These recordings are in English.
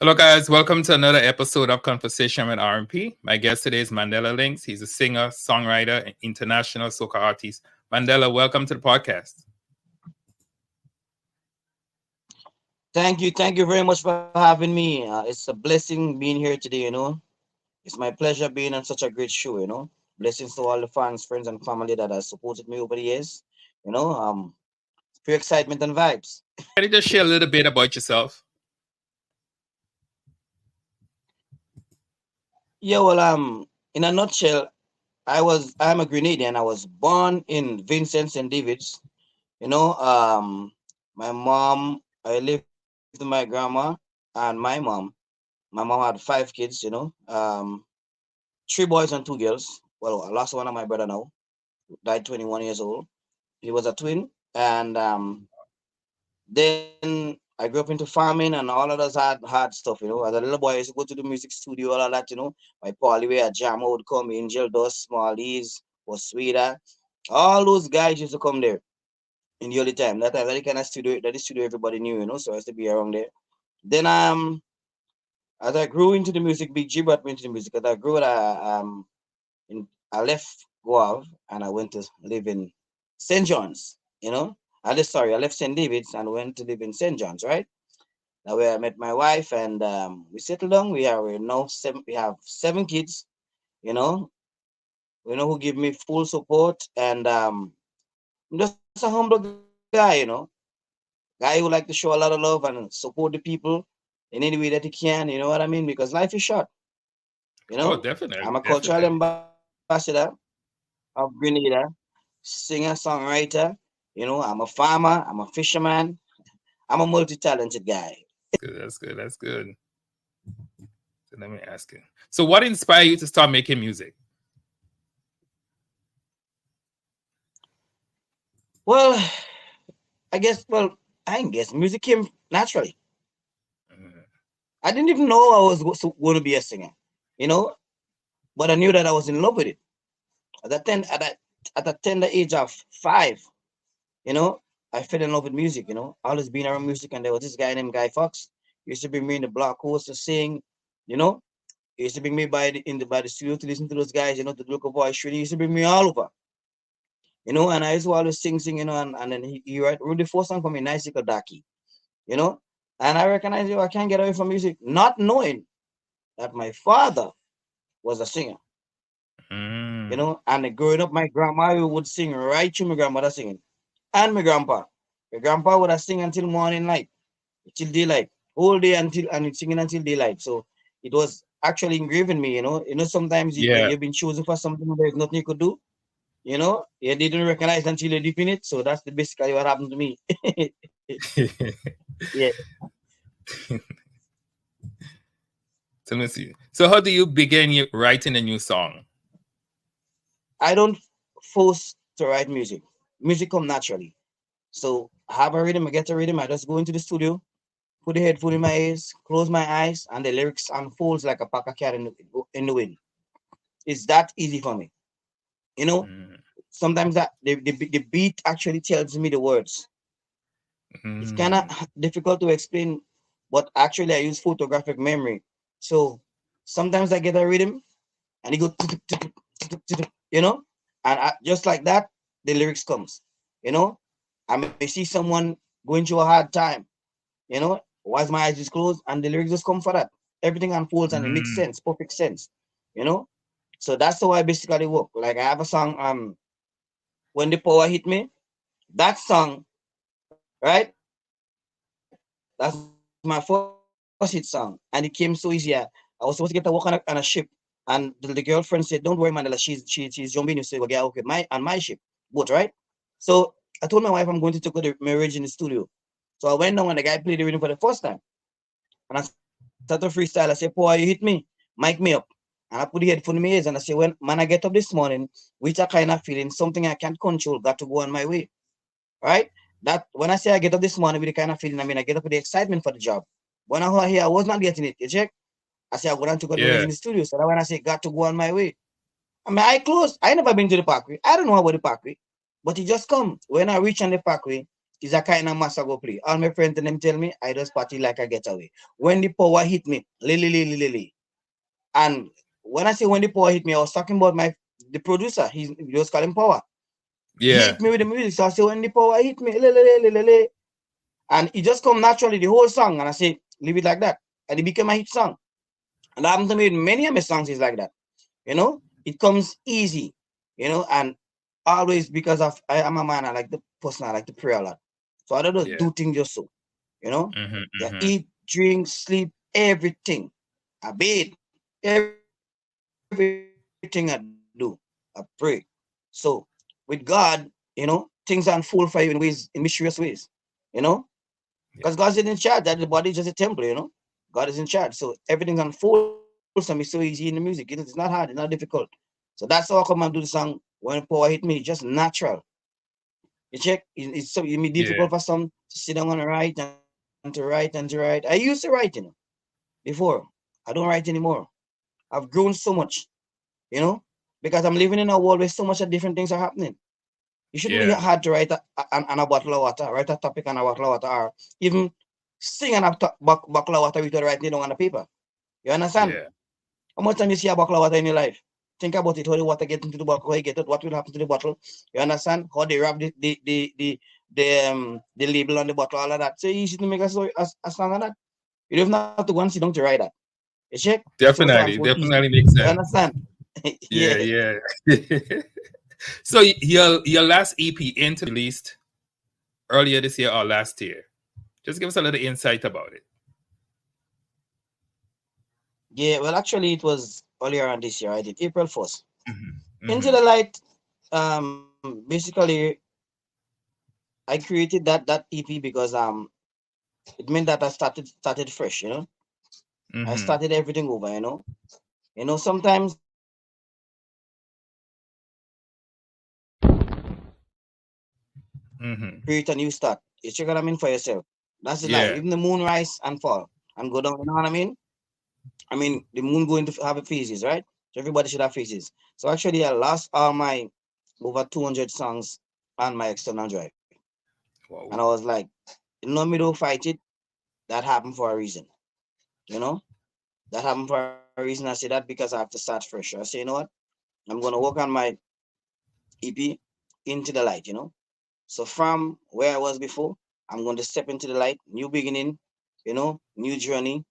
Hello, guys. Welcome to another episode of Conversation with R&P. My guest today is Mandella Linkz. He's a singer, songwriter, and international soca artist. Mandella, welcome to the podcast. Thank you very much for having me. It's a blessing being here today. It's my pleasure being on such a great show. Blessings to all the fans, friends, and family that has supported me over the years. You know, pure excitement and vibes. Can you just share a little bit about yourself? Yeah, well, in a nutshell, I'm a Grenadian. I was born in Vincent St. David's. You know, my mom, I lived with my grandma and my mom. My mom had 5 kids. Three boys and 2 girls. Well, I lost one of my brother now, died 21 years old. He was a twin. And then I grew up into farming and all of us had hard stuff. As a little boy, I used to go to the music studio, all of that. My Polly where Jam would come, Angel Dust, Smallies, was Sweeter. All those guys used to come there in the early time. That the kind of studio that the studio everybody knew. So I used to be around there. Then as I grew into the music, Big G brought me into the music. As I grew, I left Guav and I went to live in St. John's. I left St. David's and went to live in St. John's, right? Now where I met my wife and we settled down. We're now seven. We have 7 kids. You know, who give me full support and I'm just a humble guy. Guy who like to show a lot of love and support the people in any way that he can. You know what I mean? Because life is short. Oh, I'm definitely, a cultural definitely. ambassador of Grenada, singer, songwriter. I'm a farmer. I'm a fisherman. I'm a multi-talented guy. That's good. So let me ask you. So what inspired you to start making music? Well, I guess music came naturally. Mhm. I didn't even know I was going to be a singer, you know, but I knew that I was in love with it. At the tender age of 5, you know, I fell in love with music. Always being around music, and there was this guy named Guy Fox. He used to bring me in the block house to sing. You know, he used to bring me by the studio to listen to those guys. To the local voice. He used to bring me all over. And I used to always sing. And then he wrote the first song for me, Nice Daki. You know, and I recognized, I can't get away from music, not knowing that my father was a singer. Mm. And growing up, my grandma would sing right to my grandmother singing, and my grandpa. My grandpa would have sing until morning light, till daylight, whole day and singing until daylight. So it was actually engraved in me. Sometimes when Yeah. you've been chosen for something, there's nothing you could do. You didn't recognize until you're deep in it. So that's basically what happened to me. Yeah. So let me see. So how do you begin writing a new song? I don't force to write music. Music come naturally. So I have a rhythm, I get a rhythm, I just go into the studio, put the headphone in my ears, close my eyes, and the lyrics unfolds like a pack of cat in the wind. It's that easy for me. You know, Mm. Sometimes that the beat actually tells me the words. It's kind of Mm. difficult to explain, but actually I use photographic memory. So sometimes I get a rhythm and you go, you know, and just like that, the lyrics comes. You know, I may see someone going through a hard time. Whilst my eyes is closed, and the lyrics just come for that. Everything unfolds and it makes Mm. sense, perfect sense. You know, so that's the way I basically work. Like I have a song, when the power hit me, that song, right? That's my first hit song, and it came so easy. I was supposed to get to work on a ship, and the girlfriend said, "Don't worry, Mandela. She's jumping you, so you get out with my on my ship, boat, right?" So I told my wife I'm going to take the marriage in the studio. So I went down and the guy played the rhythm for the first time. And I started to freestyle. I said, "Poor, you hit me, mic me up." And I put the headphone in my ears and I say, when I get up this morning, with a kind of feeling, something I can't control, got to go on my way. Right? That when I say I get up this morning with the kind of feeling, I mean I get up with the excitement for the job. When I hear I was not getting it, you check? I say I go down to got marriage Yeah. in the studio. So that when I say got to go on my way. I mean I closed. I never been to the parkway. I don't know about the parkway. But it just come. When I reach on the parkway, is a kind of master go play. All my friends and them tell me I just party like a getaway. When the power hit me, lily. And when I say when the power hit me, I was talking about the producer. He was calling power. He Yeah. hit me with the music. So I say when the power hit me, lily. And it just come naturally, the whole song. And I say, leave it like that. And it became a hit song. And that happened to me with many of my songs is like that. It comes easy, and always because of I am a man, I like the person, I like to pray a lot. So I don't just Yeah. do things just so, you know. I Mm-hmm. eat, drink, sleep, everything. I bathe, everything I do. I pray. So with God, things unfold for you in mysterious ways, because God's in charge. That the body is just a temple, God is in charge. So everything unfolds for me so easy in the music. It's not hard, it's not difficult. So that's how I come and do the song. When power hit me, it's just natural. You check, it's so it may difficult for some to sit down and write and to write and to write. I used to write, before. I don't write anymore. I've grown so much, you know, because I'm living in a world where so much of different things are happening. It shouldn't be hard to Yeah. write a bottle of water, write a topic on a bottle of water, or even sing on a bottle of water without writing it down on the paper. You understand? Yeah. How much time you see a bottle of water in your life? Think about it, how the water get into the bottle, how you get it, what will happen to the bottle. You understand? How they wrap the label on the bottle, all of that. So easy to make a story a song on that. You don't have to go and sit down to write that. You check? So unfold Definitely. easy. Definitely makes You sense. understand? Yeah. Yeah. Yeah. So your last EP into released earlier this year or last year. Just give us a little insight about it. Yeah, well, actually, it was earlier on this year. I did April 1st. Mm-hmm. Into Mm-hmm. the Light, basically, I created that EP because it meant that I started fresh. I Mm-hmm. started everything over. Sometimes Mm-hmm. create a new start. You check what I mean for yourself. That's the life. Yeah. Even the moon rise and fall and go down. You know what I mean? I mean, the moon going to have phases, right? So everybody should have phases. So actually, I lost all my over 200 songs on my external drive. And I Wow. was like, me don't fight it. That happened for a reason. You know, that happened for a reason. I say that because I have to start fresh. I say, you know what? I'm gonna work on my EP into the light. So from where I was before, I'm going to step into the light, new beginning, new journey,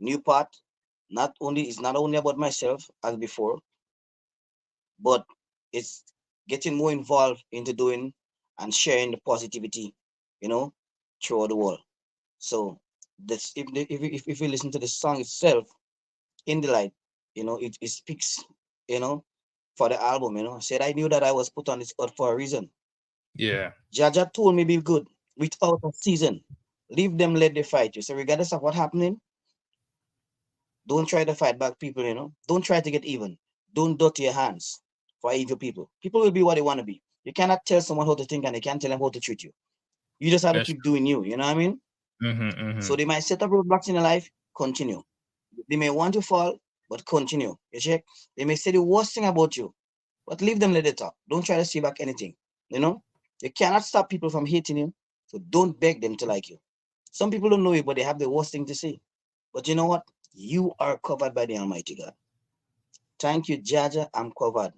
new path. It's not only about myself as before, but it's getting more involved into doing and sharing the positivity, you know, throughout the world. So that's if you listen to the song itself, in the light, it speaks, you know, for the album. I said I knew that I was put on this earth for a reason. Yeah. Jaja told me be good without a season. Leave them, let they fight you. So regardless of what happening, don't try to fight back people. Don't try to get even. Don't dirty your hands for evil people. People will be what they want to be. You cannot tell someone how to think and you can't tell them how to treat you. You just have to That's keep doing you. You know what I mean? mm-hmm. Mm-hmm. So they might set up roadblocks in your life. Continue. They may want to fall, but continue. You check. They may say the worst thing about you, but leave them, let it talk. Don't try to see back anything. You know, you cannot stop people from hating you, so don't beg them to like you. Some people don't know you, but they have the worst thing to say. But you know what? You are covered by the Almighty God. Thank you, Jaja. I'm covered.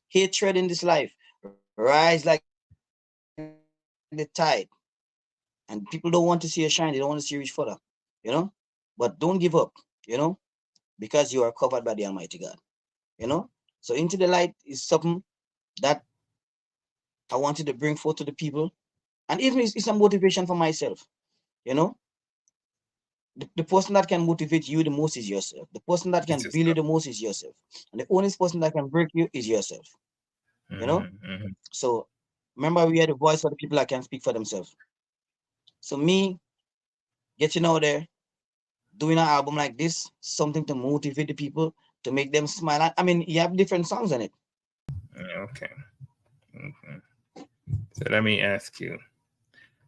Hatred in this life rise like the tide, and people don't want to see you shine. They don't want to see you reach further. You know, but don't give up. You know, because you are covered by the Almighty God. So into the light is something that I wanted to bring forth to the people, and even it's a motivation for myself. You know, the person that can motivate you the most is yourself. The person that can It's build you just the most is yourself, and the only person that can break you is yourself. You know, mm-hmm. Mm-hmm. so remember we are the voice for the people that can speak for themselves. So me getting out there, doing an album like this, something to motivate the people, to make them smile. I mean, you have different songs on it. Okay. Okay. So let me ask you.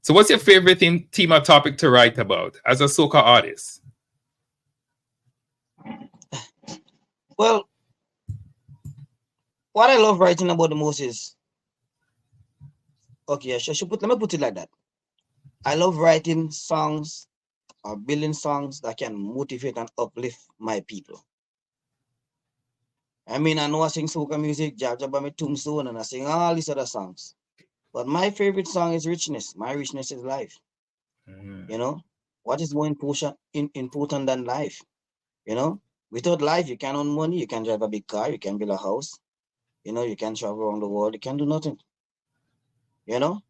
So what's your favorite theme or topic to write about as a soca artist? Well, what I love writing about the most is Okay, let me put it like that. I love writing songs or building songs that can motivate and uplift my people. I mean, I know I sing soca music, Jab Jab me Tombstone, and I sing all these other songs. But my favorite song is Richness. My richness is life. Mm-hmm. You know, what is more important than life? You know, without life, you can earn money, you can drive a big car, you can build a house, you can travel around the world, you can do nothing. You know,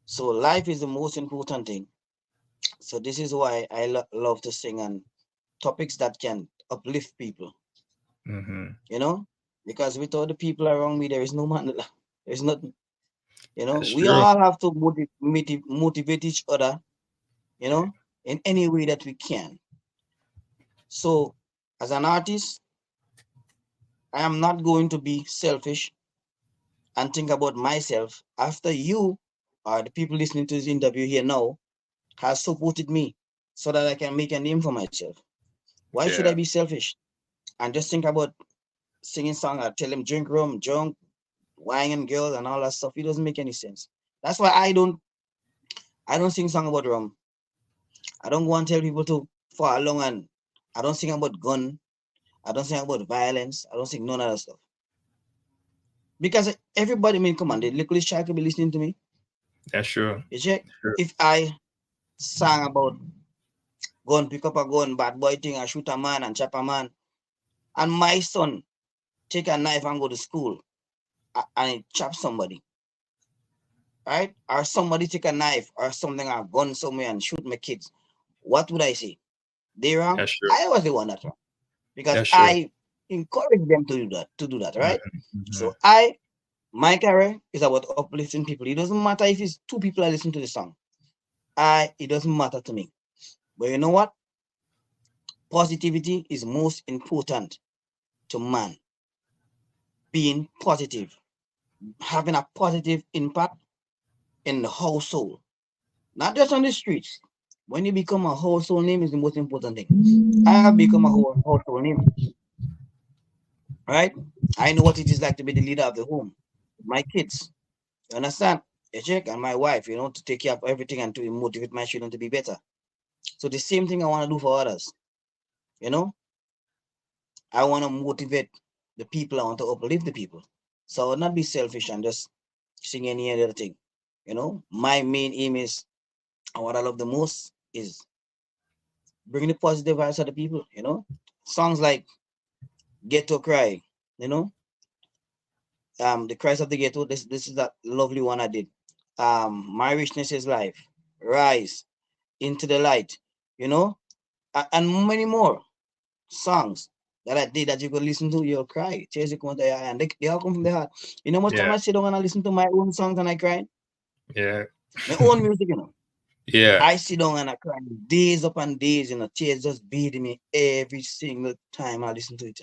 so life is the most important thing. So this is why I love to sing on topics that can uplift people. Mm-hmm. You know, because without the people around me, there is no Mandela. There's nothing. That's We true. all have to motivate each other. You know, in any way that we can. So, as an artist, I am not going to be selfish and think about myself after you or the people listening to this interview here now has supported me so that I can make a name for myself. Why should I Yeah. be selfish and just think about singing song or tell them drink rum, drunk, wine and girls and all that stuff? It doesn't make any sense. That's why I don't sing song about rum. I don't go and tell people to follow along, and I don't sing about gun. I don't sing about violence. I don't sing none of that stuff. Because everybody, I mean, come on, the little child could be listening to me. That's true. You check? True. If I sang about gun, pick up a gun, bad boy thing, and shoot a man and chop a man, and my son take a knife and go to school and he chop somebody, right? Or somebody take a knife or something, a gun somewhere and shoot my kids, what would I say? They wrong? That's true. I was the one that's wrong because That's true. I encourage them to do that, right? Mm-hmm. So my career is about uplifting people. It doesn't matter if it's two people that listen to the song. It doesn't matter to me. But you know what? Positivity is most important to man. Being positive, having a positive impact in the household, not just on the streets. When you become a household name is the most important thing. I have become a household name, right? I know what it is like to be the leader of the home. My kids, you understand? A check and my wife, to take care of everything and to motivate my children to be better. So the same thing I want to do for others. You know, I want to motivate the people. I want to uplift the people. So I will not be selfish and just sing any other thing. My main aim is, and what I love the most is bringing the positive vibes to the people. Songs like Ghetto Cry, you know, the Cries of the Ghetto. This is that lovely one I did. My Richness is Life, Rise, Into the Light, you know, and many more songs that I did that you could listen to, you'll cry. Tears will come out of your eye, and they all come from the heart. You know, much time Yeah. I sit down and I listen to my own songs and I cry. Yeah. My own music, Yeah. I sit down and I cry days upon days, tears just beating me every single time I listen to it.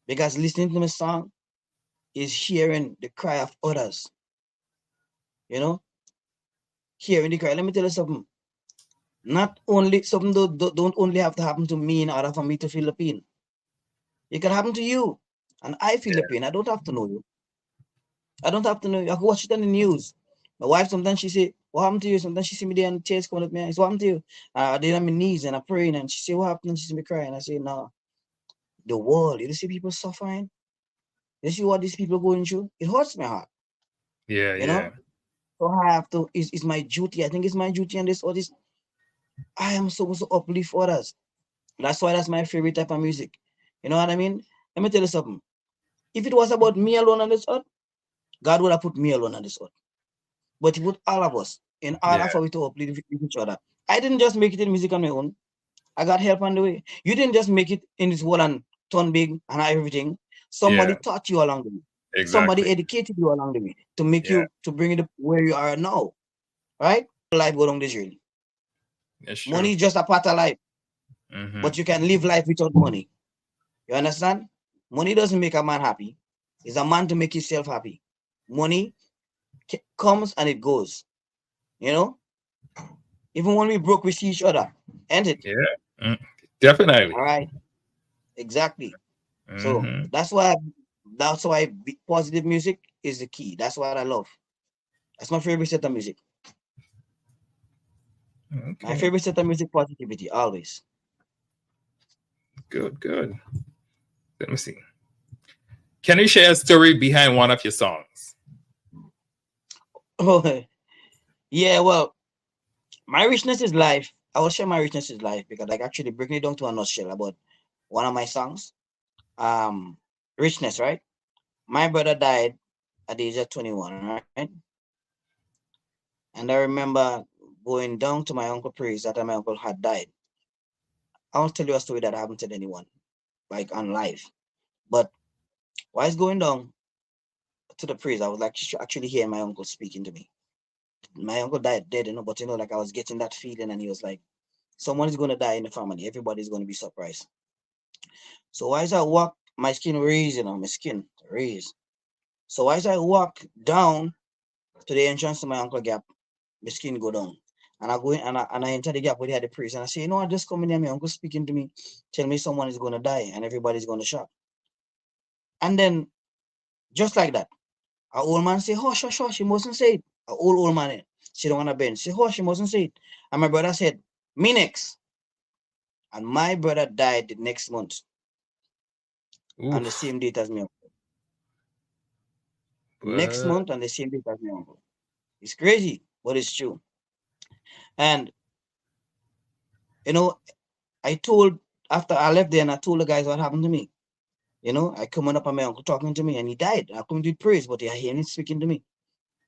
Because listening to my song is hearing the cry of others, you know, hearing the cry. Let me tell you something. Not only something don't only have to happen to me in order for me to feel the pain. It can happen to you. And I feel the Yeah. pain. I don't have to know you. I don't have to know you. I can watch it on the news. My wife sometimes she say, "What happened to you?" Sometimes she see me there and tears coming up me eyes. What happened to you? I did on my knees and I praying and she say, "What happened?" And she see me crying. I say, "No, the world. You see people suffering. You see what these people going through. It hurts my heart. Yeah. You Yeah. know. So I have to. It's my duty. I think it's my duty and this or this. I am supposed to uplift others. That's why that's my favorite type of music. You know what I mean? Let me tell you something. If it was about me alone on this earth, God would have put me alone on this earth. But He put all of us in order Yeah. for we to uplift each other. I didn't just make it in music on my own. I got help on the way. You didn't just make it in this world and turn big and everything. Somebody Yeah. taught you along the way. Somebody Exactly. educated you along the way to make Yeah. you to bring it where you are now. Right? Life go down this journey. That's Money true. is just a part of life, Mm-hmm. but you can live life without money. You understand? Money doesn't make a man happy. It's a man to make himself happy. Money comes and it goes. You know, even when we broke, we see each other. Ain't it? Yeah. Mm. Definitely. All right. Exactly. So Mm-hmm. that's why positive music is the key. That's what I love. That's my favorite set of music. My Okay. favorite set of music, positivity, always. Good, good. Let me see. Can you share a story behind one of your songs? Oh, yeah, well, my richness is life. I will share my richness is life because like actually breaking it down to a nutshell about one of my songs. Richness, right? My brother died at the age of 21, right? And I remember going down to my uncle priest that my uncle had died. I won't tell you a story that I haven't told anyone, like on live. But while I was going down to the priest, I was like actually hearing my uncle speaking to me. My uncle died dead, but like I was getting that feeling, and he was like, someone is going to die in the family. Everybody's going to be surprised. So as I walk, my skin raised, my skin raised. So as I walk down to the entrance to my uncle gap, my skin go down. And I go in and I enter the gap where they had the priest. And I say, I just come in here, my uncle speaking to me, tell me someone is going to die and everybody's going to shock. And then, just like that, an old man say, hush, hush, hush, he mustn't say it. An old man sit on a bench, say, hush, he mustn't say it. And my brother said, me next. And my brother died the next month on the Oof. same date as me. Next What? month on the same date as my uncle. It's crazy, but it's true. And you know, I told after I left there and I told the guys what happened to me. I coming up on my uncle talking to me and he died. I couldn't do praise, but I hear him speaking to me.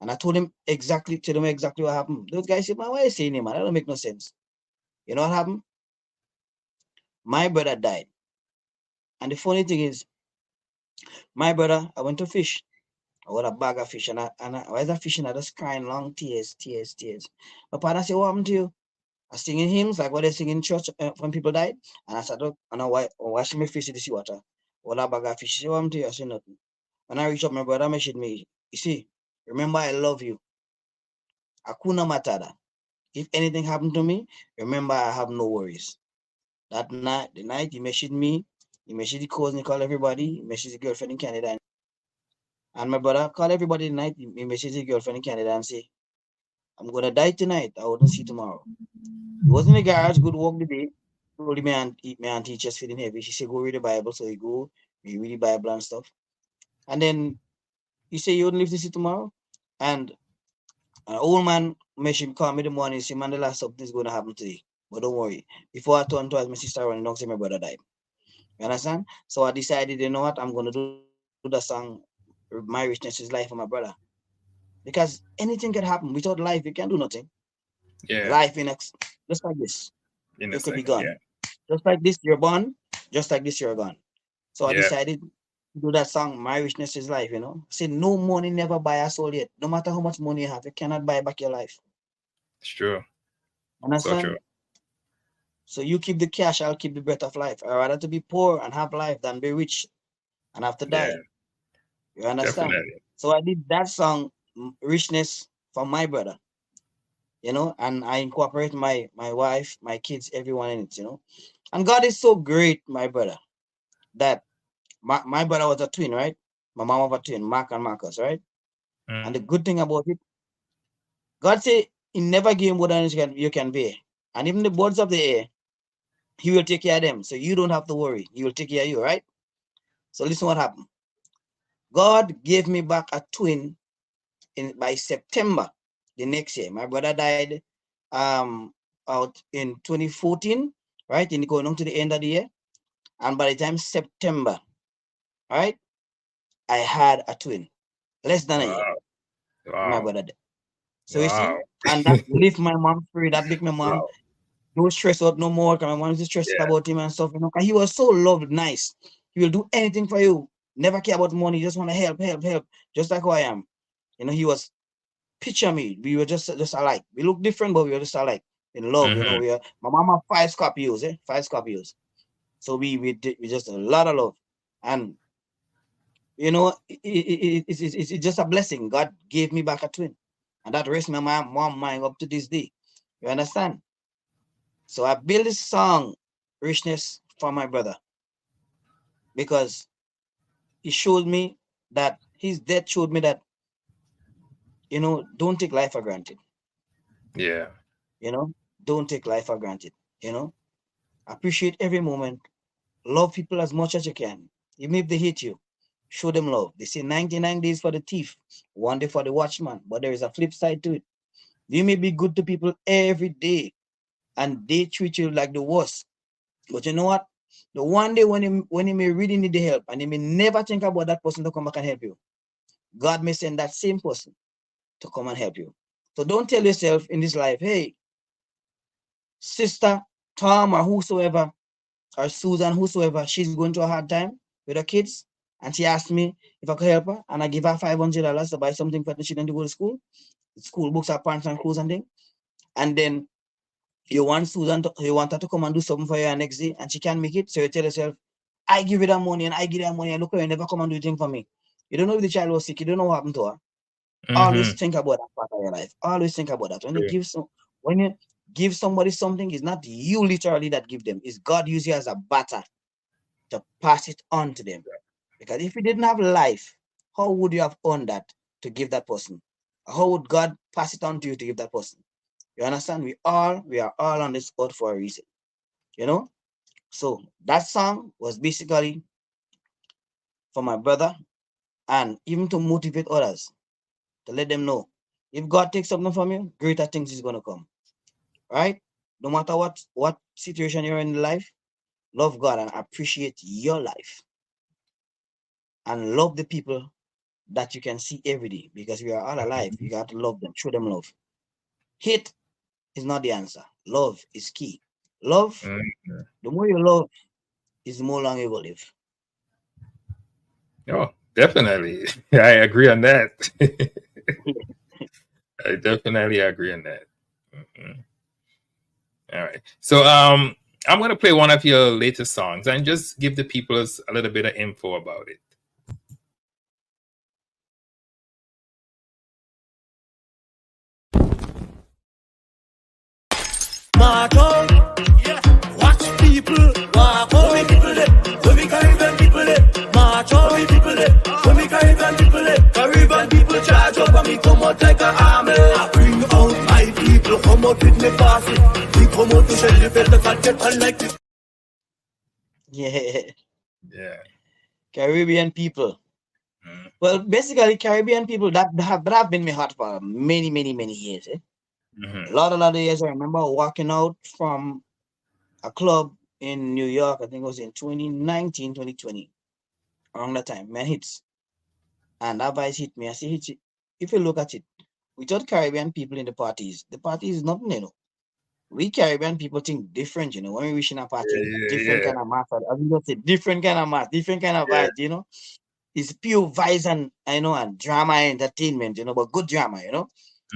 And I told him exactly what happened. Those guys said, man, why are you saying him, man? That don't make no sense. You know what happened? My brother died. And the funny thing is, my brother, I went to fish. I got a bag of fish and I was a fishing, I just crying long tears, tears, tears. My father said, what happened to you? I was singing hymns like what they sing in church when people died. And I sat up and I watched my fish in the seawater. All that bag of fish. She said, what happened to you? I said nothing. When I reached up, my brother mentioned me. You see, remember I love you. Hakuna Matata. If anything happened to me, remember I have no worries. That night, the night he messaged me, he messaged the cousin, he called everybody, he messaged the girlfriend in Canada. And my brother called everybody tonight, he messaged his girlfriend in Canada and say, I'm gonna die tonight. I wouldn't see tomorrow. He was in the garage, good walk the day. Told me and my auntie just feeling heavy. She said, go read the Bible. So he go, he read the Bible and stuff. And then he said, you wouldn't live to see tomorrow? And an old man messaged call me in the morning, say, Mandela, something's gonna happen today. But don't worry. Before I turned twice, my sister running down, say my brother died. You understand? So I decided, you know what, I'm gonna do the song My Richness is Life for my brother. Because anything can happen. Without life, you can't do nothing. Yeah. Life just like this, In a you could be second. gone. Yeah. Just like this, you're born. Just like this, you're gone. So I Yeah. decided to do that song, My Richness is Life, Say no money never buy a soul yet. No matter how much money you have, you cannot buy back your life. It's true. So true. Understand? So you keep the cash, I'll keep the breath of life. I'd rather to be poor and have life than be rich and have to Yeah. die. You understand? Definitely. So I did that song, Richness, for my brother, and I incorporate my wife, my kids, everyone in it. And God is so great, my brother, that my brother was a twin, right? My mom was a twin, Mark and Marcus, right? And the Mm. good thing about it, God say He never gave more than you can bear. And even the birds of the air, He will take care of them. So you don't have to worry. He will take care of you, right? So listen what happened. God gave me back a twin by September the next year. My brother died out in 2014, right? And going on to the end of the year. And by the time September, right, I had a twin. Less than a year. Wow. My Wow. brother died. So you see, Wow. and that lift my mom free. That make my mom Wow. don't stress out no more. Cause my mom is stressed Yeah. about him and stuff. Cause he was so loved, nice. He will do anything for you. Never care about money. Just want to help, help, help. Just like who I am. He was picture me. We were just alike. We look different, but we were just alike. In love, Mm-hmm. we are my mama 5 Scorpios, 5 Scorpios. So we just a lot of love. And it's just a blessing. God gave me back a twin. And that rests my mom mind up to this day. You understand? So I built this song, Richness, for my brother. Because he showed me that his death showed me that don't take life for granted. Yeah. Don't take life for granted. You know, appreciate every moment. Love people as much as you can, even if they hate you. Show them love. They say 99 days for the thief, 1 day for the watchman, but there is a flip side to it. You may be good to people every day, and they treat you like the worst. But you know what? The one day when he may really need the help, and he may never think about that person to come back and help you, God may send that same person to come and help you. So don't tell yourself in this life, hey, sister Tom or whosoever, or Susan, whosoever, she's going through a hard time with her kids, and she asked me if I could help her, and I give her $500 to buy something for the children to go to school books, or pants and clothes and things. And then you want her to come and do something for you next day, and she can't make it. So you tell yourself, I give you that money, and I give you that money, and look, you never come and do anything for me. You don't know if the child was sick. You don't know what happened to her. Always think about that part of your life. Always think about that. When you give somebody something, it's not you literally that give them. It's God use you as a batter to pass it on to them. Because if you didn't have life, how would you have earned that to give that person? How would God pass it on to you to give that person? You understand? We are all on this earth for a reason. You know? So that song was basically for my brother, and even to motivate others, to let them know if God takes something from you, greater things is gonna come. Right? No matter what situation you're in life, love God and appreciate your life. And love the people that you can see every day, because we are all alive. You got to love them, show them love. Hate is not the answer. Love is key. Love, the more you love, is the more long you will live. Oh, definitely. I agree on that. I definitely agree on that. All right. So I'm gonna play one of your latest songs and just give the people a little bit of info about it. March out, yeah. Watch people walk out. We people there, when we Caribbean people there. March out, we people there, when we Caribbean people there. Caribbean people charge up and me come out like an army. I bring out my people, come out with me party. We come out to shell the fed, look at get like this. Yeah. Caribbean people. Well, basically, Caribbean people that have been my heart for many, many, many years. A lot of years. I remember walking out from a club in New York. I think it was in 2019, 2020. Around that time, man, hits. And that vice hit me. I say, hit it. If you look at it, without Caribbean people in the parties is nothing, We Caribbean people think different, When we wish in a party, different kind of math. I mean, that's a different kind of math, different kind of vibes, It's pure vibes and drama and entertainment, but good drama,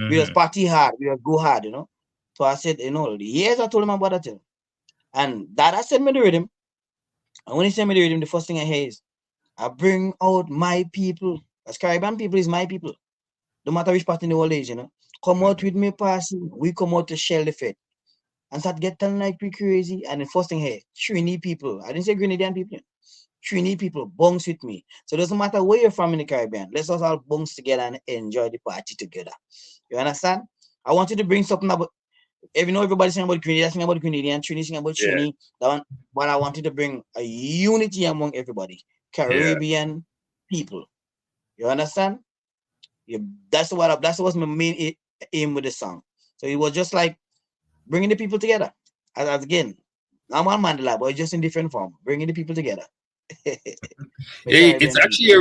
We just party hard, we just go hard, So I said, years I told him about that, and that I sent me the rhythm. And when he sent me the rhythm, the first thing I hear is, I bring out my people. As Caribbean people is my people. No matter which part in the world is, Come out with me, passing. We come out to shell the fed. And start getting like we crazy. And the first thing here, Trini people. I didn't say Grenadian people. Trini people bounce with me. So it doesn't matter where you're from in the Caribbean. Let's us all bounce together and enjoy the party together. You understand? I wanted to bring something about, everybody's saying about Grenada, saying about Grenadian, Trini saying about Trini. That one, but I wanted to bring a unity among everybody. Caribbean people. You understand? That's what my main aim with the song. So it was just like bringing the people together. As again, I'm on Mandela, but just in different form, bringing the people together. It's actually a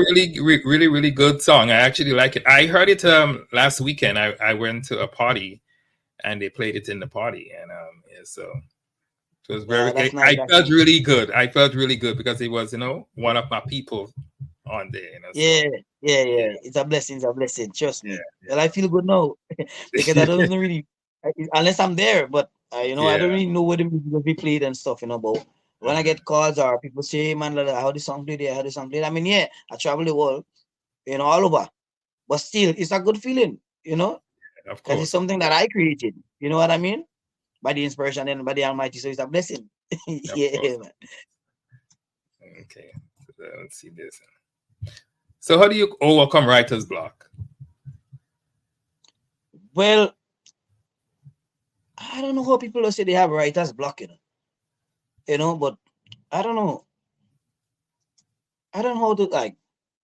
really, really good song. I actually like it. I heard it last weekend. I went to a party and they played it in the party, and so it was very. Nice, I felt really good. I felt really good because it was, one of my people on there. So. Yeah. It's a blessing. Trust me. Well, I feel good now because I don't really, unless I'm there, but I don't really know where the music will be played and stuff, But when I get calls or people say, man, how the song played, I mean, I travel the world, all over, but still, it's a good feeling, because it's something that I created. You know what I mean? By the inspiration and by the Almighty, so it's a blessing. Man. Okay, so let's see this. So how do you overcome writer's block? Well, I don't know how people say they have writer's block, but I don't know. I don't know how to like.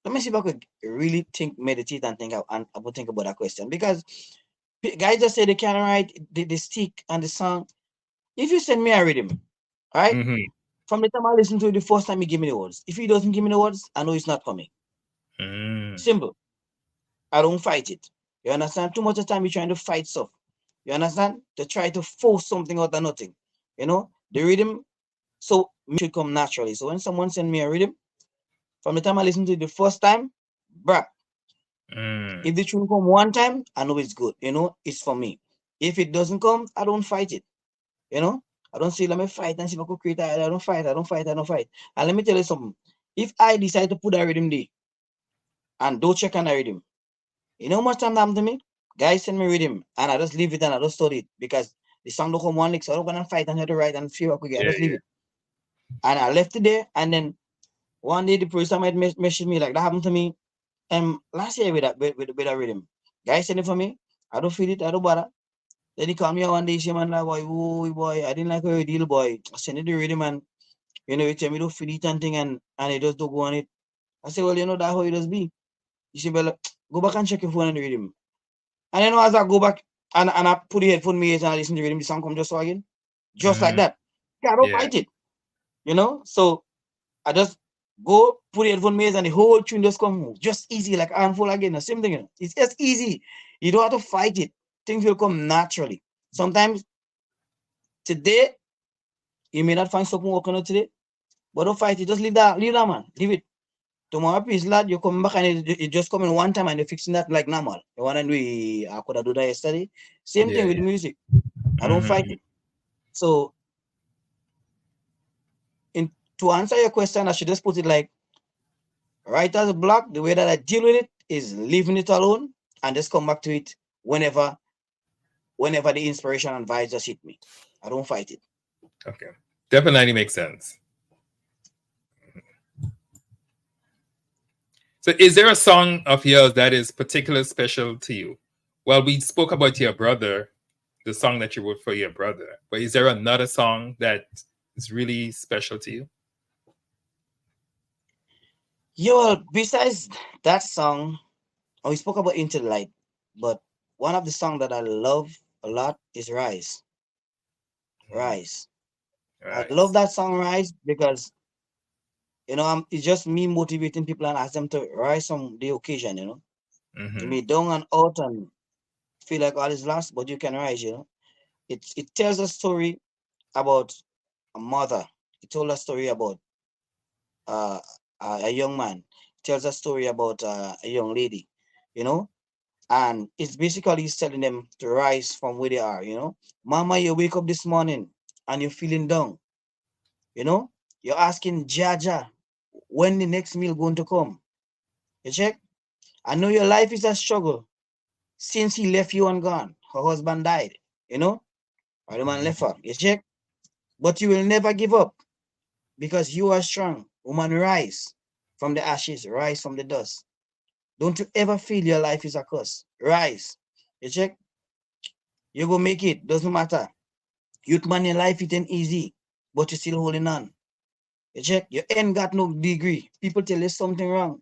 Let me see if I could really think, meditate, and and I would think about that question because guys just say they can write the stick and the song. If you send me a rhythm, all right, Mm-hmm. from the time I listen to it the first time, you give me the words. If he doesn't give me the words, I know it's not coming. Mm. Simple. I don't fight it. You understand? Too much of time you're trying to fight stuff. You understand? To try to force something out of nothing. The rhythm, so should come naturally. So when someone send me a rhythm, from the time I listen to it the first time, bruh, Mm. if the tune come one time, I know it's good. It's for me. If it doesn't come, I don't fight it. You know, I don't say let me fight and see if I could create. I don't fight. I don't fight. I don't fight. And let me tell you something. If I decide to put a rhythm there and don't check on the rhythm, you know how much time that happened to me? Guys send me rhythm and I just leave it and I just study it because the song don't come one lick, so I don't gonna fight and have to write and feel I could get. I Yeah, just leave yeah. it. And I left it there and then one day the producer might message me like that happened to me last year with that rhythm. Guys send it for me. I don't feel it, I don't bother. Then he called me one day, say man like boy, I didn't like how you deal, boy. I send it the rhythm and you tell me to feel it and thing and it just don't go on it. I say, well, that's how it does be. You say, well, go back and check your phone and the rhythm. And as I go back and I put the headphone in my ears and I listen to the rhythm, the song come just so again. Just like Mm. that. Yeah, I don't Yeah. fight it. So I just go put the headphone in my ears and the whole tune just come just easy, like handful again. The same thing. It's just easy. You don't have to fight it. Things will come naturally. Sometimes today you may not find something working out today, but don't fight it. Just leave that man. Leave it. Tomorrow, please, lad, you come back and it just come in one time and you're fixing that like normal. The one and I could have done that yesterday. Same Yeah, thing with yeah. music. I don't fight Mm-hmm. it. So, to answer your question, I should just put it like writer's block. The way that I deal with it is leaving it alone and just come back to it whenever, whenever the inspiration and vibes just hit me. I don't fight it. Okay. Definitely makes sense. So, is there a song of yours that is particularly special to you? Well, we spoke about your brother, the song that you wrote for your brother, but is there another song that is really special to you? Yo, besides that song, we spoke about Into the Light, but one of the songs that I love a lot is Rise. Mm. Rise. I Right. love that song Rise because it's just me motivating people and ask them to rise from the occasion. You Mm-hmm. may down and out and feel like all is lost, but you can rise. It tells a story about a mother. It told a story about uh, a young man. It tells a story about a young lady. You know, and it's basically telling them to rise from where they are. Mama, you wake up this morning and you're feeling down. You know, you're asking Jaja when the next meal going to come. You check? I know your life is a struggle since he left you and gone. Her husband died, you know, or the man left her. You check? But you will never give up because you are strong. Woman, rise from the ashes, rise from the dust. Don't you ever feel your life is a curse. Rise. You check? You go make it. Doesn't matter. Youth man, your life it ain't easy, but you're still holding on. You check? You ain't got no degree. People tell you something wrong.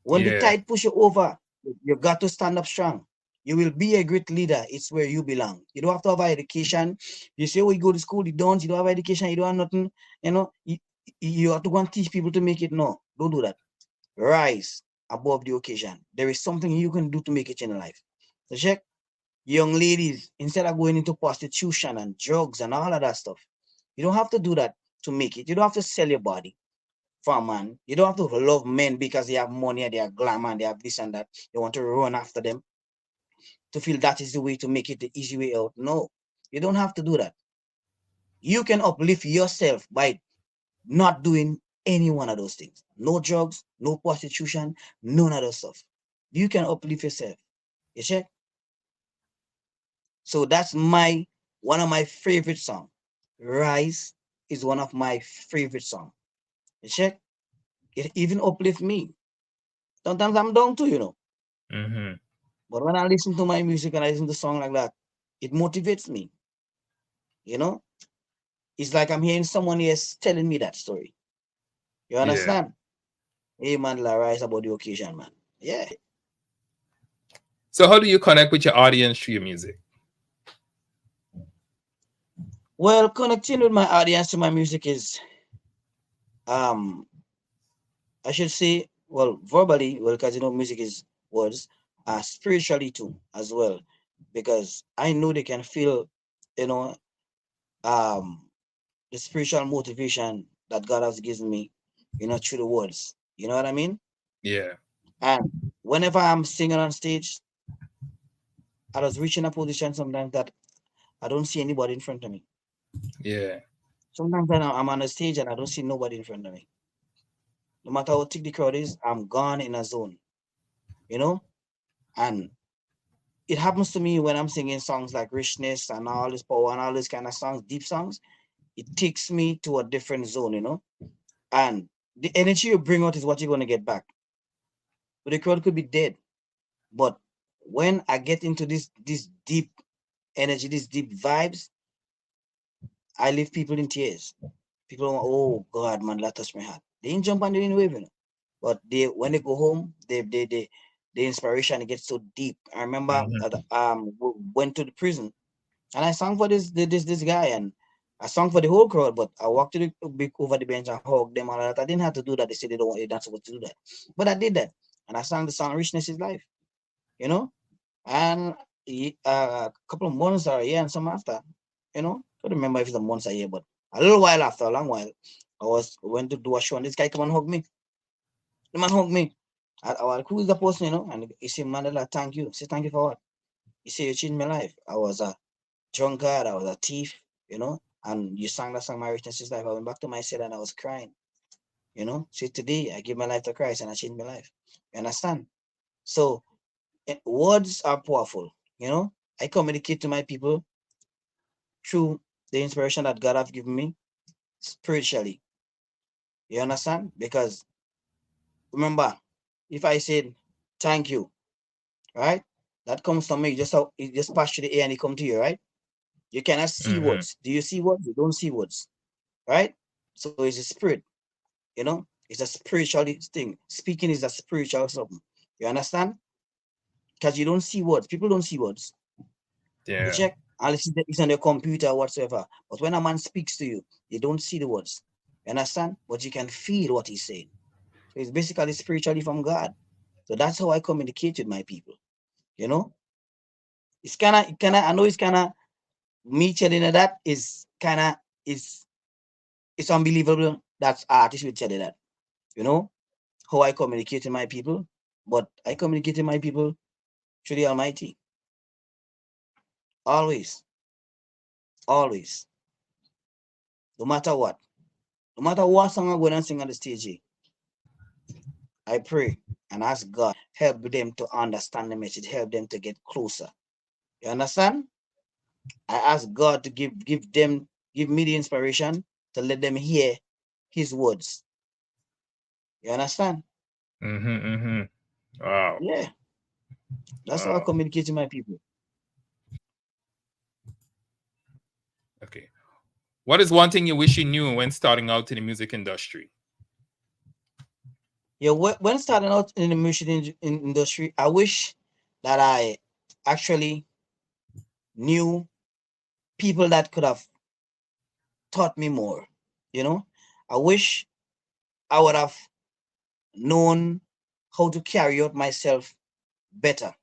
When the Yeah. tide push you over, you got to stand up strong. You will be a great leader. It's where you belong. You don't have to have education. You say, oh, you go to school, you don't have education, you don't have nothing. You have to go and teach people to make it. No, don't do that. Rise above the occasion. There is something you can do to make it in life. So check, young ladies, instead of going into prostitution and drugs and all of that stuff, you don't have to do that to make it. You don't have to sell your body for a man. You don't have to love men because they have money and they are glamour and they have this and that. You want to run after them to feel that is the way to make it the easy way out. No, you don't have to do that. You can uplift yourself by not doing any one of those things. No drugs, no prostitution, none of those stuff. You can uplift yourself. You check? So that's one of my favorite songs. Rise is one of my favorite songs. You check? It even uplift me. Sometimes I'm down too. Mm-hmm. But when I listen to my music and I listen to song like that, it motivates me. You know, it's like I'm hearing someone else telling me that story. You Yeah. understand? Hey man, la rise about the occasion, man. Yeah. So how do you connect with your audience through your music? Well, connecting with my audience to my music is um I should say, well, verbally, well, because music is words, spiritually too, as well, because I know they can feel, you know, um, the spiritual motivation that God has given me, through the words. You know what I mean? Yeah. And whenever I'm singing on stage, I was reaching a position sometimes that I don't see anybody in front of me. Yeah. Sometimes when I'm on the stage and I don't see nobody in front of me. No matter how thick the crowd is, I'm gone in a zone, you know? And it happens to me when I'm singing songs like Richness and all this power and all this kind of songs, deep songs. It takes me to a different zone. And the energy you bring out is what you're gonna get back. But the crowd could be dead. But when I get into this deep energy, these deep vibes, I leave people in tears. People are, oh God, man, that touched my heart. They didn't jump and they didn't wave. But when they go home, the inspiration gets so deep. I remember Hmm. went to the prison. And I sang for this guy, and I sang for the whole crowd. But I walked to over the bench and hugged them and all that. I didn't have to do that. They said they don't want, they're not supposed to do that, but I did that, and I sang the song "Richness is Life." You know, and a couple of months or a year and some after, I don't remember if it's a month or a year, but a little while after, a long while, went to do a show, and this guy come and hug me. The man hugged me. I was, who is the person, And he said, Mandela, thank you. I said, thank you for what? He said, you changed my life. I was a drunkard, I was a thief, and you sang that song, My Richness is Life. I went back to my cell and I was crying, See, today I give my life to Christ and I changed my life. You understand? So words are powerful, I communicate to my people through the inspiration that God have given me spiritually. You understand? Because remember, if I said thank you, right? That comes from me. It just pass through the air and it come to you, right? You cannot see Hmm. words. Do you see words? You don't see words, right? So it's a spirit, It's a spiritual thing. Speaking is a spiritual something. You understand? Because you don't see words. People don't see words. You Yeah. check unless it's on your computer or whatsoever. But when a man speaks to you, you don't see the words. You understand? But you can feel what he's saying. So it's basically spiritually from God. So that's how I communicate with my people. You know, I know it's kind of me telling you that is kind of is it's unbelievable that artists would tell you that. You know how I communicate with my people, but I communicate with my people through the Almighty. Always, always, no matter what, no matter what song I'm going to sing on the stage, I pray and ask God help them to understand the message, help them to get closer. You understand? I ask God to give me the inspiration to let them hear His words. You understand? Hmm. Hmm. Wow. Yeah, that's how I Wow. communicate to my people. Okay. What is one thing you wish you knew when starting out in the music industry? Yeah, when starting out in the music industry, I wish that I actually knew people that could have taught me more. You know, I wish I would have known how to carry out myself better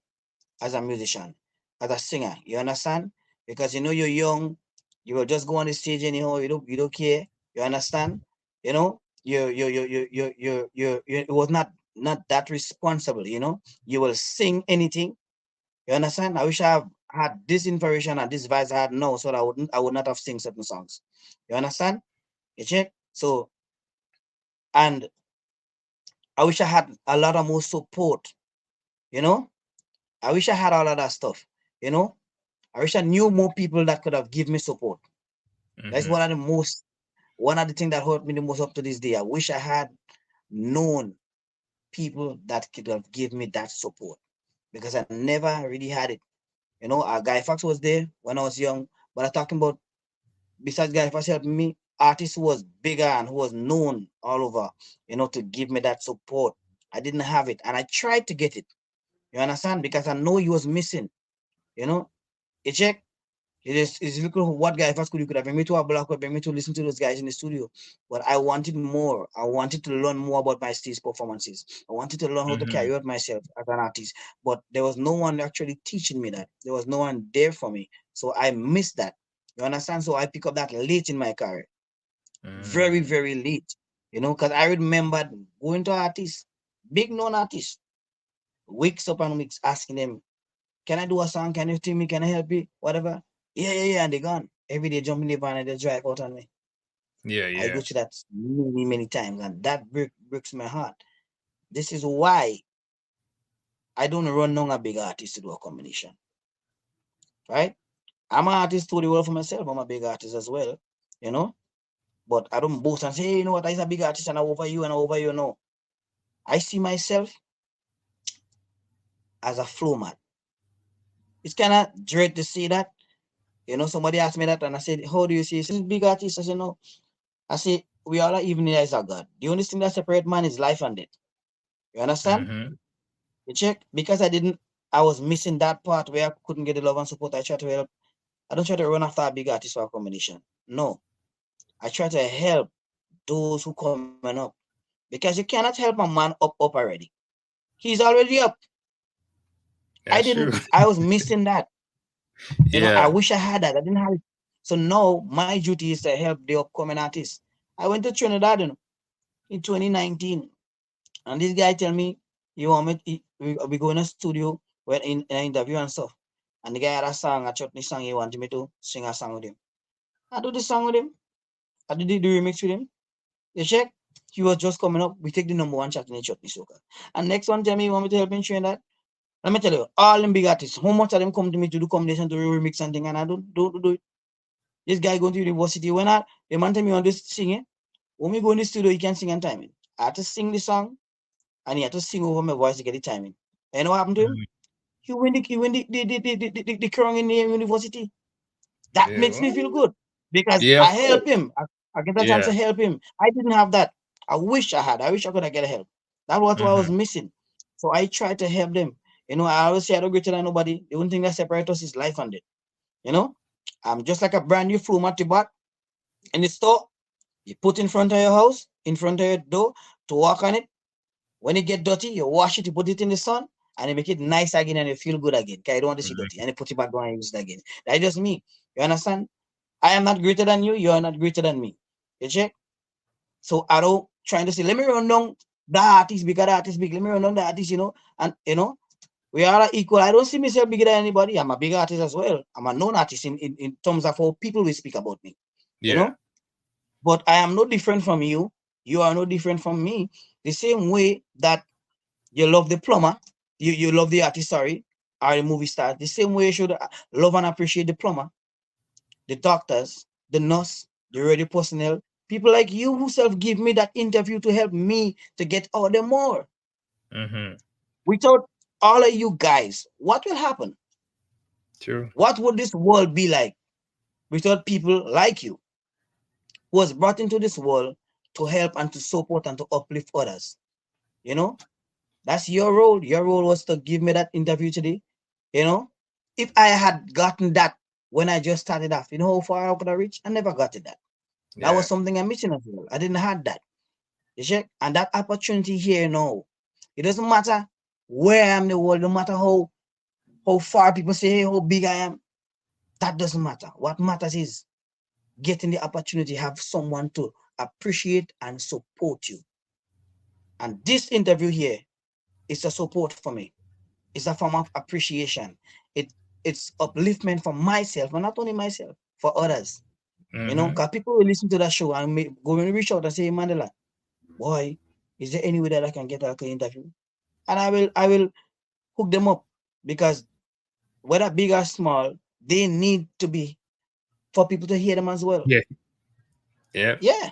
as a musician, as a singer. You understand? Because you're young, you will just go on the stage anyhow. You don't care. You understand? It was not that responsible. You will sing anything. You understand? I wish I have had this information and this advice I had now, so that I would not have sing certain songs. You understand? You check? So, and I wish I had a lot of more support. You know, I wish I had all of that stuff. You know, I wish I knew more people that could have given me support. That's Hmm. one of the things that hurt me the most up to this day. I wish I had known people that could have given me that support. because I never really had it. You know, Guy Fox was there when I was young, but I'm talking about besides Guy Fox helping me, artist who was bigger and who was known all over, you know, to give me that support. I didn't have it, and I tried to get it. You understand? Because I know he was missing. You know, you check. It's looking what Guy Fox could have bring me to a block, bring me to listen to those guys in the studio. But I wanted more. I wanted to learn more about my stage performances. I wanted to learn how to Mm-hmm. carry out myself as an artist. But there was no one actually teaching me that. There was no one there for me. So I missed that. You understand? So I pick up that late in my career. Very, Mm. very late. You know, because I remember going to artists, big known artists, weeks upon weeks, asking them, can I do a song? Can you tell me? Can I help you? Whatever. Yeah, yeah, yeah. And they're gone. Every day jump in the van and they drive out on me. Yeah, I go yeah. through that many, many times, and that breaks my heart. This is why I don't run on a big artist to do a combination. Right? I'm an artist to the world for myself. I'm a big artist as well. You know? But I don't boast and say, hey, you know what, I'm a big artist and I over you and I over you. No. I see myself as a flow man. It's kind of dread to see that. You know, somebody asked me that and I said, how do you see this big artist? I said, no. I say, we all are even as a God. The only thing that separates man is life and death. You understand? Mm-hmm. You check? Because I was missing that part where I couldn't get the love and support. I try to help. I don't try to run after a big artist for a combination. No. I try to help those who coming up. Because you cannot help a man up already. He's already up. That's true. I was missing that. You know, I Yeah. wish I had that. I didn't have it. So now my duty is to help the upcoming artists. I went to Trinidad, you know, in 2019. And this guy tell me, you want me, we go in a studio when in an interview and stuff. And the guy had a song, a chutney song, he wanted me to sing a song with him. I do the song with him. I did the remix with him. You check? He was just coming up. We take the number one chutney soca. And next one tell me, you want me to help him train that? Let me tell you, all them big artists, how much of them come to me to do combination to remix and thing, and I don't do it. This guy going to university. When the man tell me on this singing, when we go in the studio, he can sing and timing. I had to sing the song and he had to sing over my voice to get the timing. And you know what happened to him? Mhm. He win the crown in the university. That Yeah. makes me feel good because Yeah, I of help course. him. I get a chance Yeah. to help him. I didn't have that. I wish I had. I wish I could have get help. That was what I was Mm-hmm. missing. So I try to help them. You know, I always say I don't greater than nobody. The only thing that separates us is life and death. You know, I'm just like a brand new flow mat you bought in the store. You put in front of your house, in front of your door to walk on it. When it get dirty, you wash it, you put it in the sun, and you make it nice again and you feel good again. Because you don't want to see dirty. And you put it back down and use it again. That's just me. You understand? I am not greater than you, you are not greater than me. You check? So I don't trying to say, let me run down the artist because the artist big. Let me run down the artist, you know, and you know, we are equal. I don't see myself bigger than anybody. I'm a big artist as well. I'm a known artist in terms of how people will speak about me. You Yeah. know? But I am no different from you. You are no different from me. The same way that you love the plumber, you love the artist, sorry, or the movie star. The same way you should love and appreciate the plumber, the doctors, the nurse, the radio personnel, people like you who self give me that interview to help me to get out there more. Mm-hmm. Without all of you guys, what will happen? True. What would this world be like without people like you who was brought into this world to help and to support and to uplift others? You know, that's your role. Your role was to give me that interview today. You know, if I had gotten that when I just started off, you know how far I could have reached? I never got it that. That was Yeah. something I'm missing as well. I didn't have that. You check? And that opportunity here now. It doesn't matter where I am in the world, no matter how far people say hey, how big I am. That doesn't matter. What matters is getting the opportunity, have someone to appreciate and support you. And this interview here is a support for me. It's a form of appreciation. It it's upliftment for myself, but not only myself, for others. You know, Mm-hmm. because people will listen to that show and go and reach out and say, hey, Mandela, boy, is there any way that I can get a interview? And I will hook them up because whether big or small, they need to be for people to hear them as well. Yeah. Yeah. Yeah.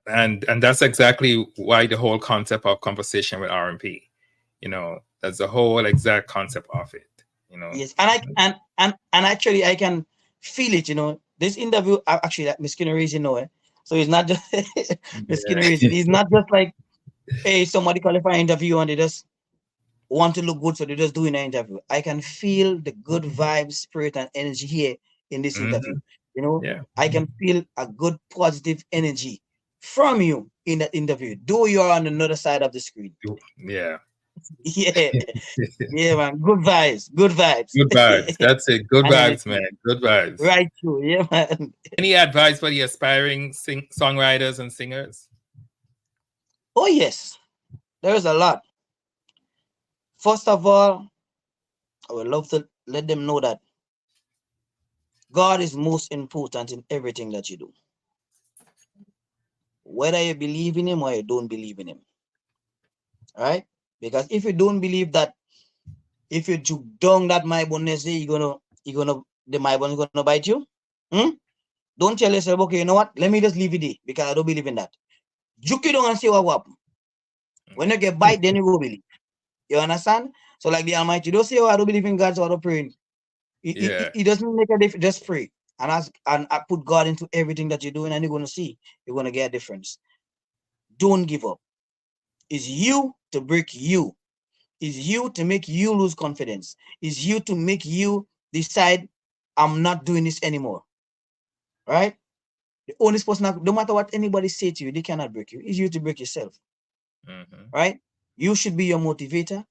And that's exactly why the whole concept of conversation with R&P, you know, That's the whole exact concept of it. Yes, and actually I can feel it. This interview actually that Miss Skinner is so it's not just Miss Skinner is. It's not just like hey somebody qualify interview and they just want to look good, so they're just doing an interview. I can feel the good vibes, spirit, and energy here in this interview. Yeah. I can feel a good positive energy from you in that interview. Though you're on another side of the screen. Yeah. Yeah. Yeah, man. Good vibes. Good vibes. Good vibes. That's it. Good vibes, man. Good vibes. Right true. Yeah, man. Any advice for the aspiring songwriters and singers? Oh, yes. There's a lot. First of all, I would love to let them know that God is most important in everything that you do. Whether you believe in him or you don't believe in him. All right? Because if you don't believe that, if you juke down that my bonus, the my bonus is gonna bite you. Don't tell yourself, okay, you know what? Let me just leave it there because I don't believe in that. Juke it down and see what happens. When you get bite, then you go believe. You understand? So like the Almighty, don't say, oh, I don't believe in God, so I don't pray. He doesn't make a difference. Just pray and ask and put God into everything that you're doing, and you're gonna see you're gonna get a difference. Don't give up. It's you to break you. It's you to make you lose confidence. It's you to make you decide I'm not doing this anymore. Right? The only person, no matter what anybody say to you, they cannot break you. It's you to break yourself. Right? You should be your motivator,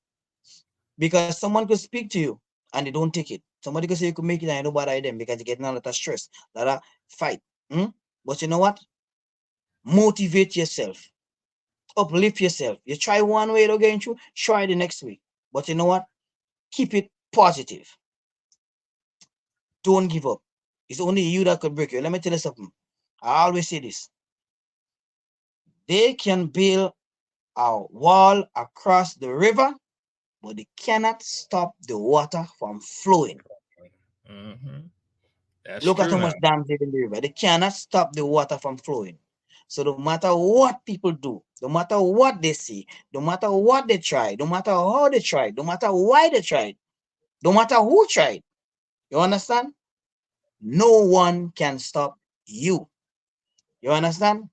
because someone could speak to you and they don't take it. Somebody could say you could make it and you don't bother them because you're getting a lot of stress, a lot of fight. But you know what? Motivate yourself. Uplift yourself. You try one way to get through, try the next week. But you know what? Keep it positive. Don't give up. It's only you that could break you. Let me tell you something. I always say this. They can build a wall across the river, but they cannot stop the water from flowing. Look at how much dams in the river. They cannot stop the water from flowing. So no matter what people do, no matter what they see, no matter what they try, no matter how they tried, no matter why they tried, no matter who tried, you understand? No one can stop you. You understand?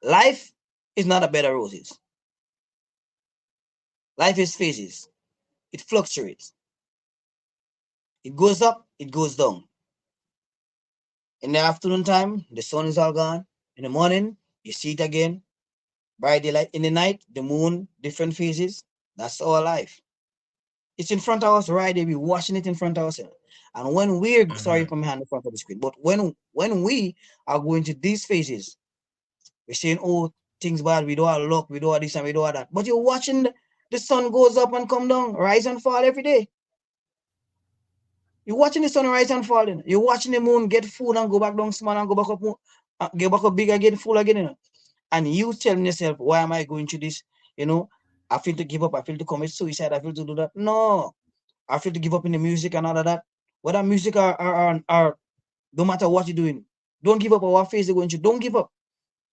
Life is not a bed of roses. Life is phases. It fluctuates. It goes up, it goes down. In the afternoon time, the sun is all gone. In the morning, you see it again. Bright daylight. In the night, the moon, different phases. That's our life. It's in front of us right there. We're watching it in front of us. And when we're sorry for my hand in front of the screen, but when we are going to these phases, we're saying, oh, things bad, we don't have luck, we don't have this and we don't have that. But you're watching the sun goes up and come down, rise and fall every day. You're watching the sun rise and fall. You're watching the moon get full and go back down small and go back up, get back up big again, full again. And you telling yourself, why am I going through this? I feel to give up, I feel to commit suicide, I feel to do that. No, I feel to give up in the music and all of that. Whether music are no matter what you're doing, don't give up on what phase you're going through. Don't give up.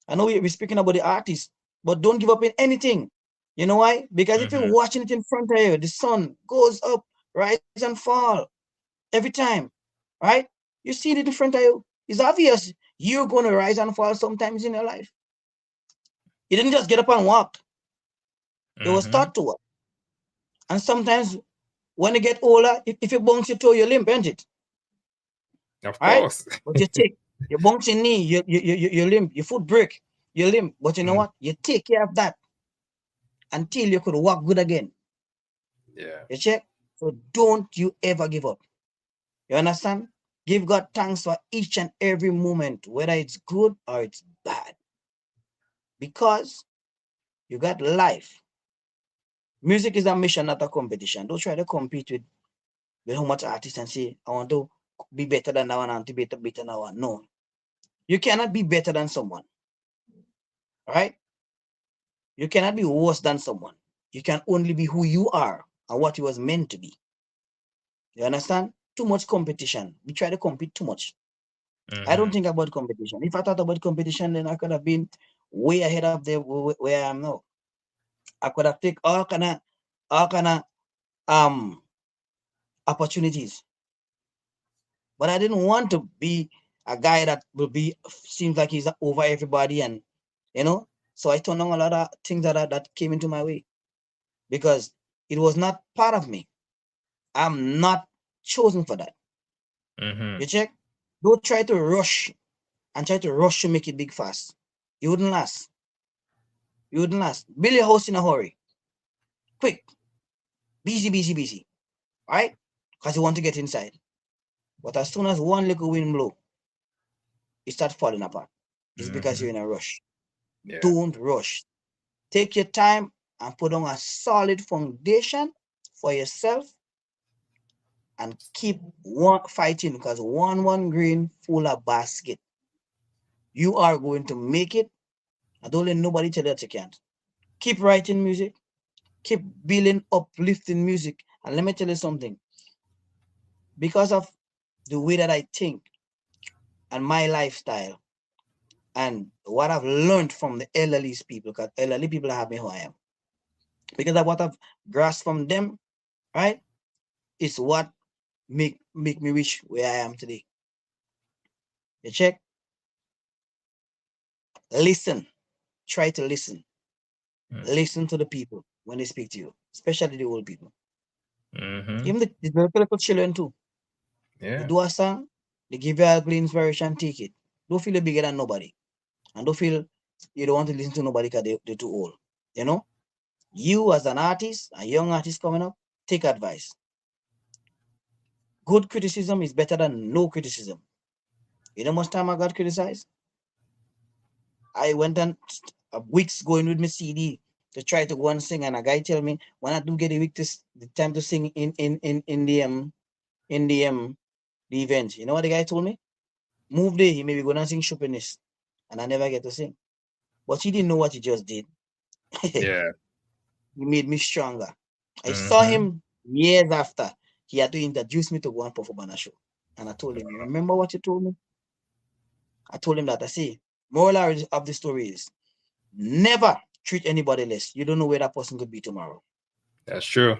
I know we're speaking about the artist, but don't give up in anything. You know why? Because if you're watching it in front of you, the sun goes up, rise and fall every time, right? You see it in front of you. It's obvious you're going to rise and fall sometimes in your life. You didn't just get up and walk. It was taught to work. And sometimes when you get older, if you bounce your toe, you limp, ain't it? Of course. Right? But you bounce your knee, you limp, your foot break, you limp. But you know what? You take care of that until you could walk good again. Yeah. You check? So don't you ever give up. You understand? Give God thanks for each and every moment, whether it's good or it's bad. Because you got life. Music is a mission, not a competition. Don't try to compete with how much artists and say, I want to be better than that one, I want to be better than that one. No. You cannot be better than someone. Right? You cannot be worse than someone. You can only be who you are and what you was meant to be. You understand? Too much competition. We try to compete too much. I don't think about competition. If I thought about competition, then I could have been way ahead of where I am now. I could have taken all kind of all kind of opportunities. But I didn't want to be a guy that will be seems like he's over everybody, and you know. So I turned on a lot of things that came into my way because it was not part of me. I'm not chosen for that. Mm-hmm. You check? Don't try to rush and try to rush to make it big fast. You wouldn't last. You wouldn't last. Build your house in a hurry. Quick. Busy, busy, busy. Right? Because you want to get inside. But as soon as one little wind blow, it starts falling apart. It's because Mm-hmm. you're in a rush. Yeah. Don't rush. Take your time and put on a solid foundation for yourself and keep one fighting because one grain full of basket. You are going to make it. And don't let nobody tell you that you can't. Keep writing music, keep building uplifting music. And let me tell you something. Because of the way that I think and my lifestyle and what I've learned from the elderly people, because elderly people have me who I am. Because of what I've grasped from them, right? It's what make me reach where I am today. You check? Listen. Try to listen. Listen to the people when they speak to you, especially the old people. Mm-hmm. Even the little children too. They Yeah. do a song, they give you a little inspiration, take it. Don't feel you're bigger than nobody. And don't feel you don't want to listen to nobody because they're too old. You know? You as an artist, a young artist coming up, take advice. Good criticism is better than no criticism. You know how much time I got criticized? I went on weeks going with my CD to try to go and sing, and a guy tell me when I do get a week the time to sing in the event. You know what the guy told me? Move there, he maybe go and sing Chopinist, and I never get to sing. But he didn't know what he just did. He Yeah. made me stronger. I saw Mm-hmm. him years after. He had to introduce me to go and perform on a show. And I told him, remember what you told me? I told him that. I say, moral of the story is never treat anybody less. You don't know where that person could be tomorrow. That's true.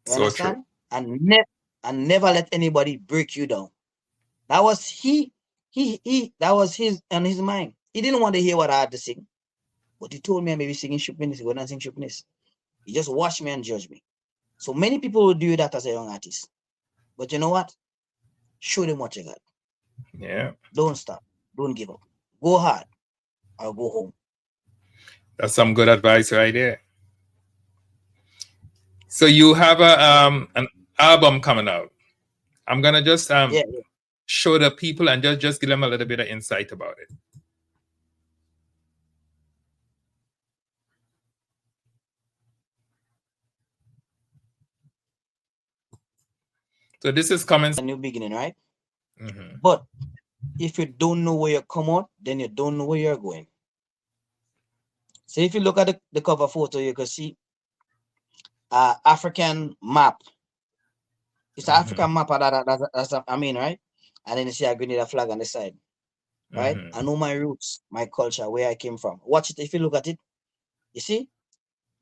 You So true. understand? And never let anybody break you down. That was that was his on his mind. He didn't want to hear what I had to sing. But he told me I may be singing Chopinist. He would not sing Chopinist. He just watched me and judged me. So many people will do that as a young artist. But you know what? Show them what you got. Yeah. Don't stop. Don't give up. Go hard or go home. That's some good advice right there. So you have a Yeah. an album coming out. I'm gonna just Yeah. show the people and just give them a little bit of insight about it. So this is coming. A new beginning, right? Mm-hmm. But if you don't know where you come out, then you don't know where you're going. So if you look at the cover photo, you can see African map. It's an Mm-hmm. African map I mean, right? And then you see a Grenada flag on the side, right? Mm-hmm. I know my roots, my culture, where I came from. Watch it. If you look at it, you see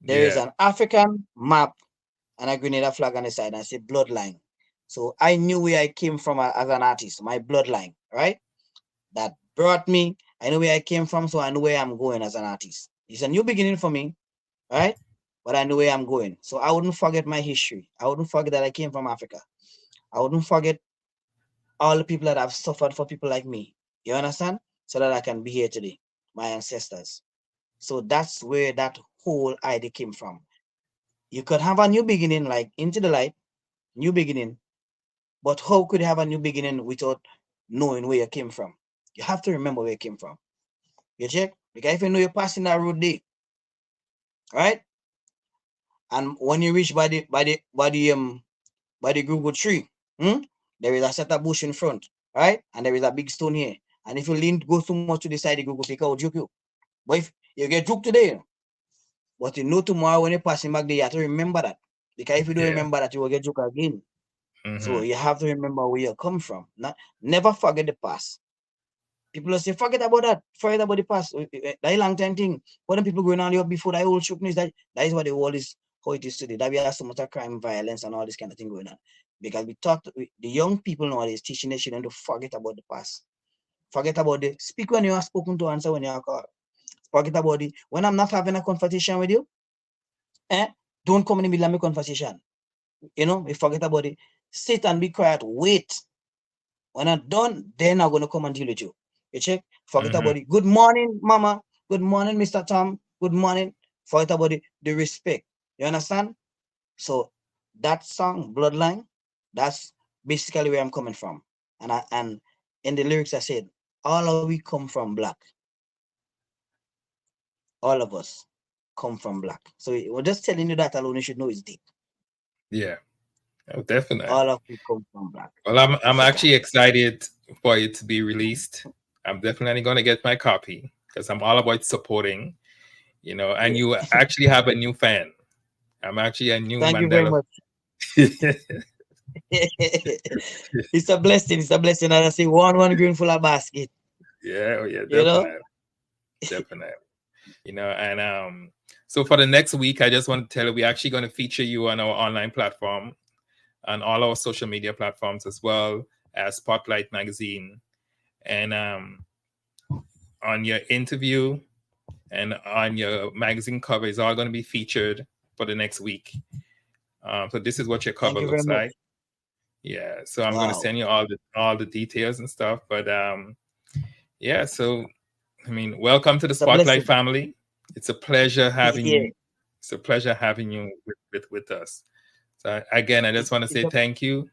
there is Yeah. an African map and a Grenada flag on the side, and I say bloodline. So I knew where I came from as an artist, my bloodline, right? That brought me. I know where I came from, so I know where I'm going as an artist. It's a new beginning for me, right? But I know where I'm going. So I wouldn't forget my history. I wouldn't forget that I came from Africa. I wouldn't forget all the people that have suffered for people like me. You understand? So that I can be here today, my ancestors. So that's where that whole idea came from. You could have a new beginning, like Into the Light, new beginning. But how could you have a new beginning without knowing where you came from? You have to remember where you came from. You check? Because if you know you're passing that road day, right? And when you reach by the Google tree, there is a set of bush in front, right? And there is a big stone here. And if you lean go too much to the side, the Google pick out juke you. But if you get juked today, but you know tomorrow when you're passing back there, you have to remember that. Because if you don't Yeah. remember that, you will get juked again. So Mm-hmm. you have to remember where you come from. Never forget the past. People will say, forget about that. Forget about the past. That is a long time thing. What the people going on here before that old shookness, that is what the world is how it is today. That we have so much of crime, violence, and all this kind of thing going on. Because we taught the young people nowadays teaching their children to forget about the past. Forget about the speak when you are spoken to, answer when you are called. Forget about it. When I'm not having a conversation with you, don't come in the middle of my conversation. We forget about it. Sit and be quiet. Wait. When I'm done, then I'm gonna come and deal with you. You check? Forget about it. Good morning, Mama. Good morning, Mr. Tom. Good morning. Forget about it. The respect. You understand? So that song, Bloodline, that's basically where I'm coming from. And in the lyrics I said, all of we come from black. All of us come from black. So we're just telling you that alone. You should know it's deep. Yeah, definitely. All of we come from black. Well, I'm actually excited for it to be released. I'm definitely going to get my copy because I'm all about supporting, and you actually have a new fan. I'm actually a new Thank Mandela. you very much. It's a blessing. It's a blessing. And I say one green full of basket. Yeah, definitely. Definitely. And so for the next week, I just want to tell you, we're actually going to feature you on our online platform, on all our social media platforms, as well as Spotlight Magazine. And on your interview and on your magazine cover is all going to be featured for the next week. So this is what your cover looks like. Yeah. So I'm going to send you all the details and stuff. But yeah, so I mean, welcome to the Spotlight family. It's a pleasure having you. It's a pleasure having you with us. So again, I just want to say thank you.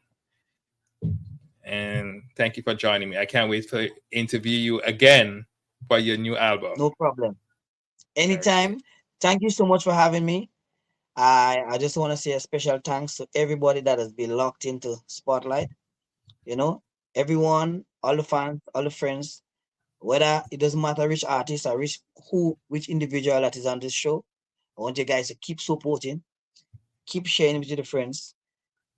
And thank you for joining me. I can't wait to interview you again for your new album. No problem. Anytime. Okay. Thank you so much for having me. I just want to say a special thanks to everybody that has been locked into Spotlight. Everyone, all the fans, all the friends, whether it doesn't matter which artist or which individual that is on this show. I want you guys to keep supporting, keep sharing with your friends.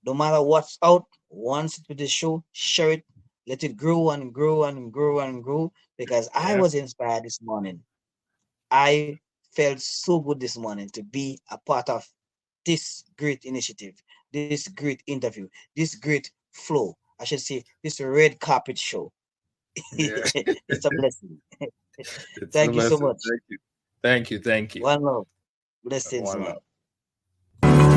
No matter what's out, once with the show, share it, let it grow and grow and grow and grow. Because I was inspired this morning. I felt so good this morning to be a part of this great initiative, this great interview, this great flow. I should say this red carpet show. Yeah. It's a blessing. Thank you so much. Thank you. One love. Blessings, man. Love.